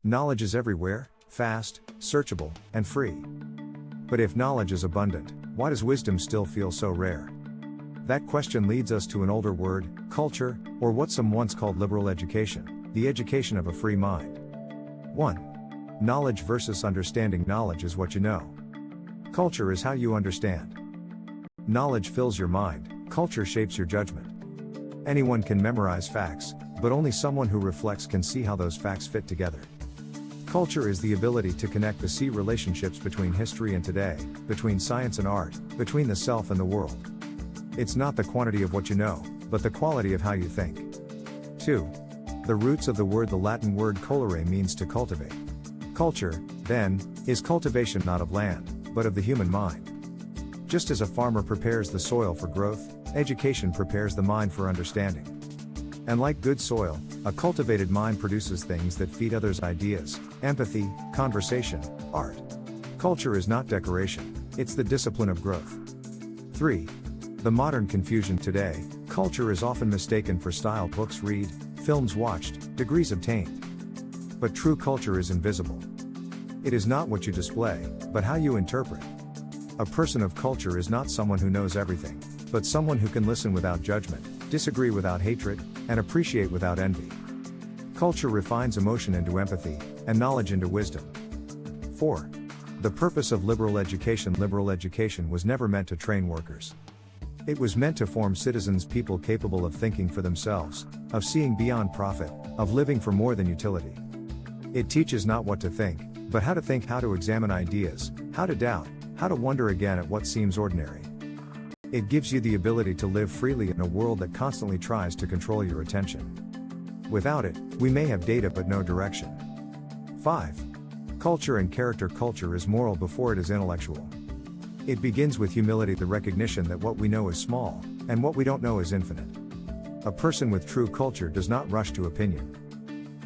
Knowledge is everywhere, fast, searchable, and free. But if knowledge is abundant, why does wisdom still feel so rare? That question leads us to an older word, culture, or what some once called liberal education, the education of a free mind. 1. Knowledge versus understanding. Knowledge is what you know. Culture is how you understand. Knowledge fills your mind, culture shapes your judgment. Anyone can memorize facts, but only someone who reflects can see how those facts fit together. Culture is the ability to connect the see relationships between history and today, between science and art, between the self and the world. It's not the quantity of what you know, but the quality of how you think. 2. The roots of the word. The Latin word colere means to cultivate. Culture, then, is cultivation not of land, but of the human mind. Just as a farmer prepares the soil for growth, education prepares the mind for understanding. And like good soil, a cultivated mind produces things that feed others' ideas, empathy, conversation, art. Culture is not decoration, it's the discipline of growth. 3. The modern confusion today, culture is often mistaken for style. Books read, films watched, degrees obtained. But true culture is invisible. It is not what you display, but how you interpret. A person of culture is not someone who knows everything, but someone who can listen without judgment, disagree without hatred, and appreciate without envy. Culture refines emotion into empathy, and knowledge into wisdom. 4. The purpose of liberal education. Liberal education was never meant to train workers. It was meant to form citizens, people capable of thinking for themselves, of seeing beyond profit, of living for more than utility. It teaches not what to think, but how to think, how to examine ideas, how to doubt, how to wonder again at what seems ordinary. It gives you the ability to live freely in a world that constantly tries to control your attention. Without it, we may have data but no direction. 5. Culture and character. Culture is moral before it is intellectual. It begins with humility, the recognition that what we know is small, and what we don't know is infinite. A person with true culture does not rush to opinion.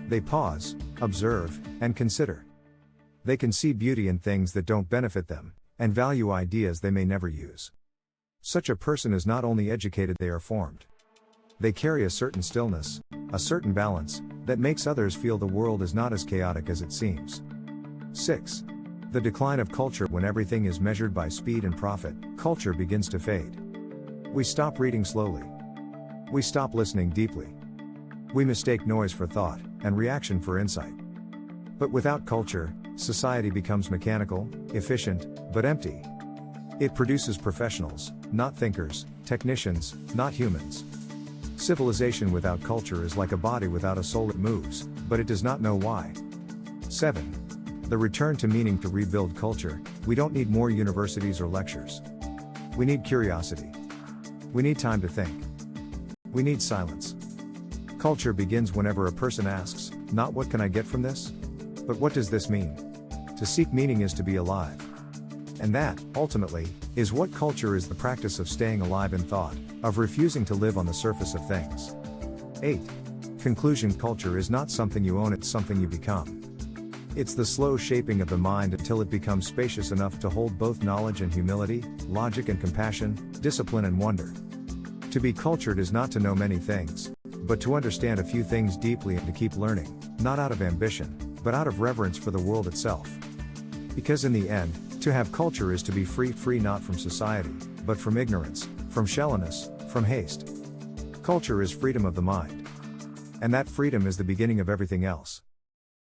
They pause, observe, and consider. They can see beauty in things that don't benefit them, and value ideas they may never use. Such a person is not only educated, they are formed. They carry a certain stillness, a certain balance, that makes others feel the world is not as chaotic as it seems. 6. The decline of culture. When everything is measured by speed and profit, culture begins to fade. We stop reading slowly. We stop listening deeply. We mistake noise for thought, and reaction for insight. But without culture, society becomes mechanical, efficient, but empty. It produces professionals, not thinkers, technicians, not humans. Civilization without culture is like a body without a soul. It moves, but it does not know why. 7. The return to meaning. To rebuild culture, we don't need more universities or lectures. We need curiosity. We need time to think. We need silence. Culture begins whenever a person asks, not what can I get from this? But what does this mean? To seek meaning is to be alive. And that, ultimately, is what culture is: the practice of staying alive in thought, of refusing to live on the surface of things. 8. Conclusion. Culture is not something you own, it's something you become. It's the slow shaping of the mind until it becomes spacious enough to hold both knowledge and humility, logic and compassion, discipline and wonder. To be cultured is not to know many things, but to understand a few things deeply and to keep learning, not out of ambition, but out of reverence for the world itself. Because in the end, to have culture is to be free not from society, but from ignorance, from shallowness, from haste. Culture is freedom of the mind. And that freedom is the beginning of everything else.